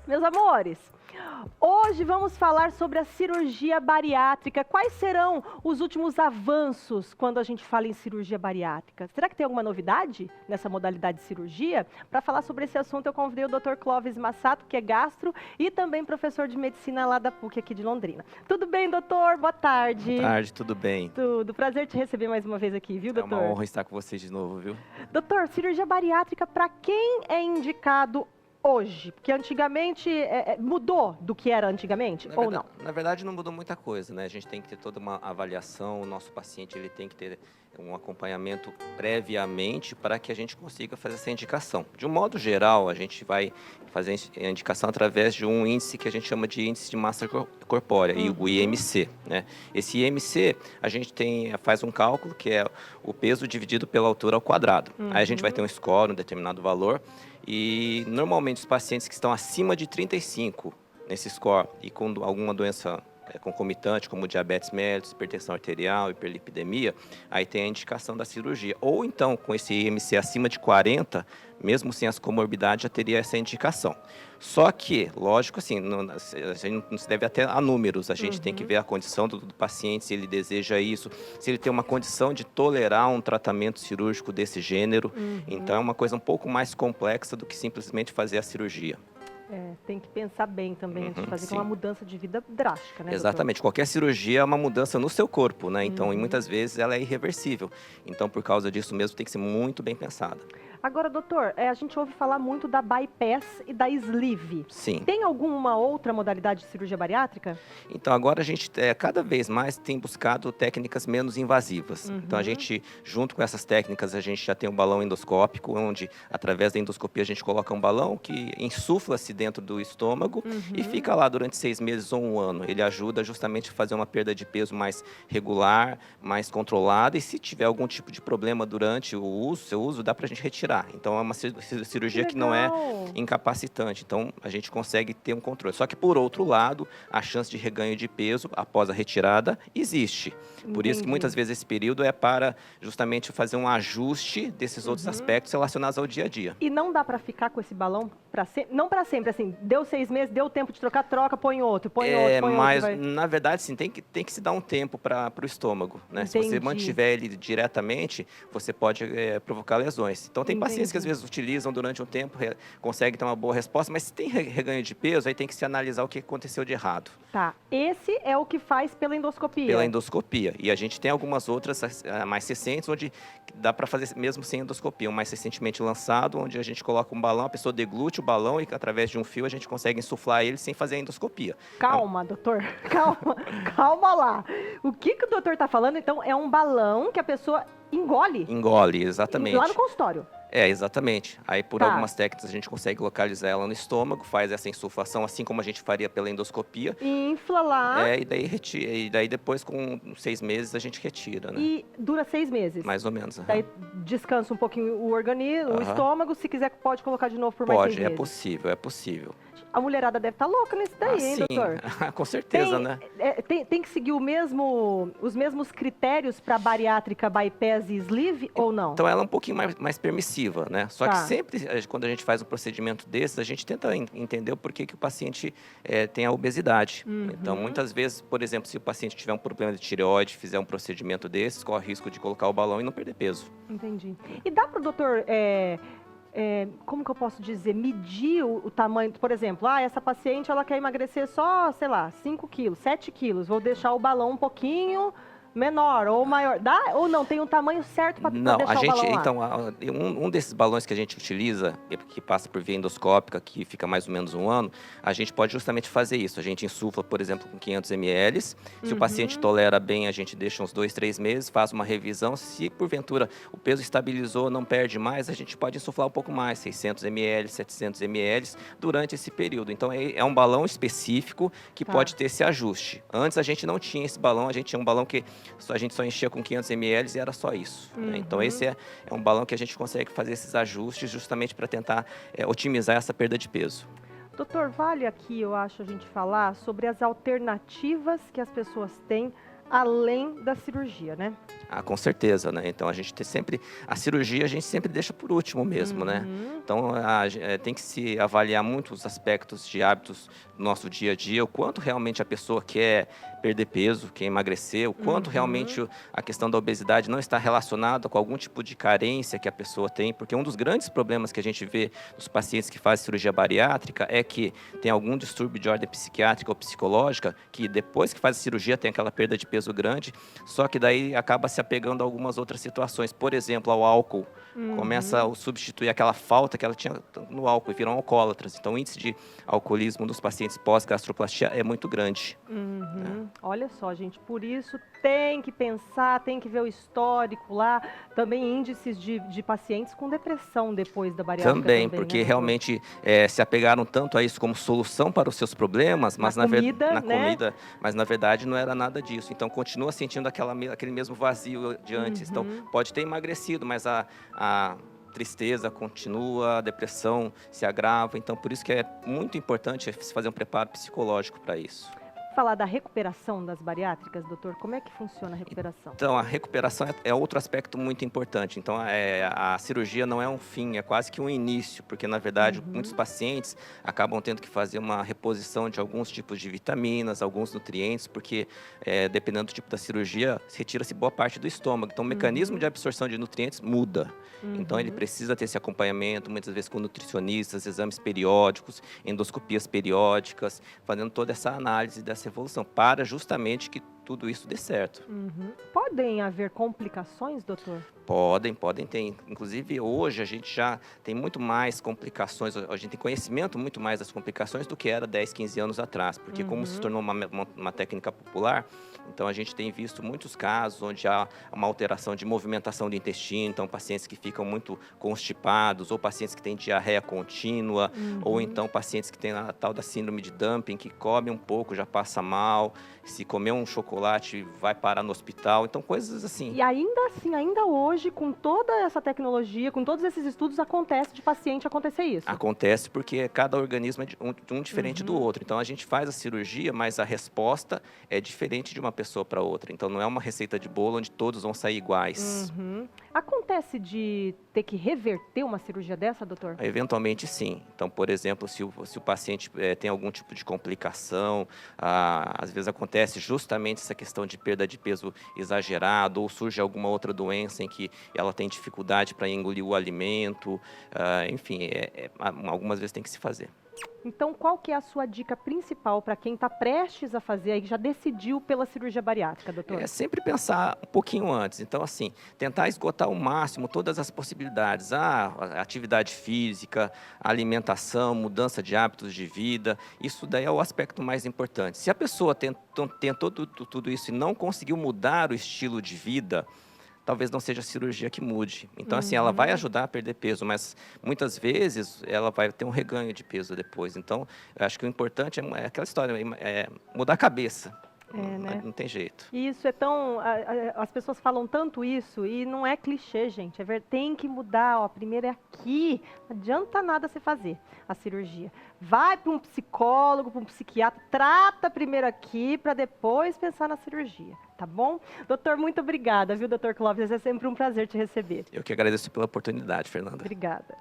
Meus amores, hoje vamos falar sobre a cirurgia bariátrica. Quais serão os últimos avanços quando a gente fala em cirurgia bariátrica? Será que tem alguma novidade nessa modalidade de cirurgia? Para falar sobre esse assunto, eu convidei o Dr. Clóvis Massato, que é gastro e também professor de medicina lá da PUC aqui de Londrina. Tudo bem, doutor? Boa tarde. Boa tarde, tudo bem? Tudo. Prazer te receber mais uma vez aqui, viu, É doutor? uma honra estar com vocês de novo, viu? Doutor, cirurgia bariátrica para quem é indicado hoje? Porque antigamente mudou do que era antigamente ou não? Na verdade, não mudou muita coisa, né? A gente tem que ter toda uma avaliação, o nosso paciente ele tem que ter um acompanhamento previamente para que a gente consiga fazer essa indicação. De um modo geral, a gente vai fazer a indicação através de um índice que a gente chama de índice de massa corpórea, o IMC, né? Esse IMC, a gente faz um cálculo que é o peso dividido pela altura ao quadrado. Aí a gente vai ter um score, um determinado valor, e normalmente os pacientes que estão acima de 35 nesse score e com alguma doença concomitante, como diabetes mellitus, hipertensão arterial, hiperlipidemia, aí tem a indicação da cirurgia. Ou então, com esse IMC acima de 40, mesmo sem as comorbidades, já teria essa indicação. Só que, lógico, assim, a gente não se deve até a números, a gente tem que ver a condição do paciente, se ele deseja isso, se ele tem uma condição de tolerar um tratamento cirúrgico desse gênero. Então, é uma coisa um pouco mais complexa do que simplesmente fazer a cirurgia. Tem que pensar bem também antes de fazer, que é uma mudança de vida drástica, né, Exatamente. doutor? Qualquer cirurgia é uma mudança no seu corpo, né? Então, e muitas vezes ela é irreversível. Então, por causa disso mesmo, tem que ser muito bem pensada. Agora, doutor, a gente ouve falar muito da bypass e da sleeve. Sim. Tem alguma outra modalidade de cirurgia bariátrica? Então, agora a gente cada vez mais tem buscado técnicas menos invasivas. Então, a gente, junto com essas técnicas, a gente já tem um balão endoscópico, onde, através da endoscopia, a gente coloca um balão que insufla-se dentro do estômago e fica lá durante 6 meses ou 1 ano. Ele ajuda justamente a fazer uma perda de peso mais regular, mais controlada, e se tiver algum tipo de problema durante o seu uso, dá para a gente retirar. Então, é uma cirurgia que não é incapacitante. Então, a gente consegue ter um controle. Só que, por outro lado, a chance de reganho de peso após a retirada existe. Por isso que, muitas vezes, esse período é para justamente fazer um ajuste desses outros aspectos relacionados ao dia a dia. E não dá para ficar com esse balão para sempre? Não para sempre, assim, deu 6 meses, deu tempo de trocar, troca, põe outro, põe outro, põe mas, outro. na verdade, sim, tem que se dar um tempo para o estômago, né? Se você mantiver ele diretamente, você pode provocar lesões. Então, tem pacientes que às vezes utilizam durante um tempo, conseguem ter uma boa resposta, mas se tem reganho de peso, aí tem que se analisar o que aconteceu de errado. Tá, esse é o que faz pela endoscopia? Pela endoscopia. E a gente tem algumas outras mais recentes, onde dá para fazer mesmo sem endoscopia. Um mais recentemente lançado, onde a gente coloca um balão, a pessoa deglute o balão e através de um fio a gente consegue insuflar ele sem fazer a endoscopia. Calma, doutor, calma, calma lá. O que o doutor está falando, então, é um balão que a pessoa engole? Engole, exatamente. Lá no consultório? Exatamente. Aí, por algumas técnicas, a gente consegue localizar ela no estômago, faz essa insuflação, assim como a gente faria pela endoscopia. Infla lá. E daí depois, com 6 meses, a gente retira, né? E dura 6 meses? Mais ou menos. Daí descansa um pouquinho o organismo, o estômago, se quiser pode colocar de novo por mais 6 meses? Pode, é possível. A mulherada deve estar louca nisso daí, hein, doutor? Com certeza, né? Tem que seguir os mesmos critérios para bariátrica, bypass e sleeve ou não? Então, ela é um pouquinho mais permissiva, né? Só que sempre, quando a gente faz um procedimento desses, a gente tenta entender o porquê que o paciente tem a obesidade. Então, muitas vezes, por exemplo, se o paciente tiver um problema de tireoide, fizer um procedimento desses, corre o risco de colocar o balão e não perder peso. Entendi. E dá para o doutor... como que eu posso dizer, medir o tamanho, por exemplo, essa paciente ela quer emagrecer só, sei lá, 5 quilos, 7 quilos, vou deixar o balão um pouquinho menor ou maior, dá ou não? Tem um tamanho certo para deixar o balão lá? Então, um desses balões que a gente utiliza, que passa por via endoscópica, que fica mais ou menos 1 ano, a gente pode justamente fazer isso. A gente insufla, por exemplo, com 500 ml. Se o paciente tolera bem, a gente deixa uns 2, 3 meses, faz uma revisão. Se, porventura, o peso estabilizou, não perde mais, a gente pode insuflar um pouco mais, 600 ml, 700 ml, durante esse período. Então, é um balão específico que pode ter esse ajuste. Antes, a gente não tinha esse balão, a gente tinha um balão que a gente só enchia com 500 ml e era só isso. Né? Então, esse é um balão que a gente consegue fazer esses ajustes justamente para tentar otimizar essa perda de peso. Doutor, vale aqui, eu acho, a gente falar sobre as alternativas que as pessoas têm além da cirurgia, né? Ah, com certeza, né? Então a gente tem sempre a cirurgia a gente sempre deixa por último mesmo, né? Então tem que se avaliar muito os aspectos de hábitos do nosso dia a dia, o quanto realmente a pessoa quer perder peso, quer emagrecer, o quanto realmente a questão da obesidade não está relacionada com algum tipo de carência que a pessoa tem, porque um dos grandes problemas que a gente vê nos pacientes que fazem cirurgia bariátrica é que tem algum distúrbio de ordem psiquiátrica ou psicológica, que depois que faz a cirurgia tem aquela perda de peso grande, só que daí acaba se apegando a algumas outras situações, por exemplo, ao álcool. Começa a substituir aquela falta que ela tinha no álcool e viram alcoólatras. Então, o índice de alcoolismo dos pacientes pós-gastroplastia é muito grande. Olha só, gente, por isso tem que pensar, tem que ver o histórico lá, também índices de pacientes com depressão depois da bariátrica Também, porque né, realmente se apegaram tanto a isso como solução para os seus problemas, mas na comida, mas na verdade não era nada disso. Então continua sentindo aquele mesmo vazio de antes. Então pode ter emagrecido, mas a tristeza continua, a depressão se agrava. Então por isso que é muito importante se fazer um preparo psicológico para isso. Falar da recuperação das bariátricas, doutor, como é que funciona a recuperação? Então, a recuperação é outro aspecto muito importante. Então, a cirurgia não é um fim, é quase que um início, porque, na verdade, muitos pacientes acabam tendo que fazer uma reposição de alguns tipos de vitaminas, alguns nutrientes, porque, dependendo do tipo da cirurgia, retira-se boa parte do estômago. Então, o mecanismo de absorção de nutrientes muda. Então, ele precisa ter esse acompanhamento, muitas vezes com nutricionistas, exames periódicos, endoscopias periódicas, fazendo toda essa análise dessa evolução, para justamente que tudo isso dê certo. Podem haver complicações, doutor? Podem ter. Inclusive, hoje a gente já tem muito mais complicações, a gente tem conhecimento muito mais das complicações do que era 10, 15 anos atrás, porque como se tornou uma técnica popular, então a gente tem visto muitos casos onde há uma alteração de movimentação do intestino, então pacientes que ficam muito constipados, ou pacientes que têm diarreia contínua, ou então pacientes que têm a tal da síndrome de dumping, que come um pouco, já passa mal, se comer um chocolate vai parar no hospital, então coisas assim. E ainda assim, ainda hoje, com toda essa tecnologia, com todos esses estudos, acontece de paciente acontecer isso? Acontece porque cada organismo é um diferente do outro. Então, a gente faz a cirurgia, mas a resposta é diferente de uma pessoa para outra. Então, não é uma receita de bolo onde todos vão sair iguais. Acontece de ter que reverter uma cirurgia dessa, doutor? Eventualmente, sim. Então, por exemplo, se o paciente tem algum tipo de complicação, às vezes acontece justamente essa questão de perda de peso exagerado, ou surge alguma outra doença em que ela tem dificuldade para engolir o alimento, enfim, algumas vezes tem que se fazer. Então, qual que é a sua dica principal para quem está prestes a fazer, aí já decidiu pela cirurgia bariátrica, doutor? É sempre pensar um pouquinho antes. Então, assim, tentar esgotar ao máximo todas as possibilidades. A atividade física, a alimentação, mudança de hábitos de vida. Isso daí é o aspecto mais importante. Se a pessoa tentou tudo isso e não conseguiu mudar o estilo de vida, talvez não seja a cirurgia que mude. Então, assim, ela vai ajudar a perder peso, mas muitas vezes ela vai ter um reganho de peso depois. Então, eu acho que o importante é aquela história, é mudar a cabeça. Né? Não tem jeito. Isso é tão... As pessoas falam tanto isso e não é clichê, gente. Tem que mudar, ó. Primeiro é aqui. Não adianta nada você fazer a cirurgia. Vai para um psicólogo, para um psiquiatra, trata primeiro aqui para depois pensar na cirurgia, tá bom? Doutor, muito obrigada, viu, doutor Clóvis? É sempre um prazer te receber. Eu que agradeço pela oportunidade, Fernanda. Obrigada.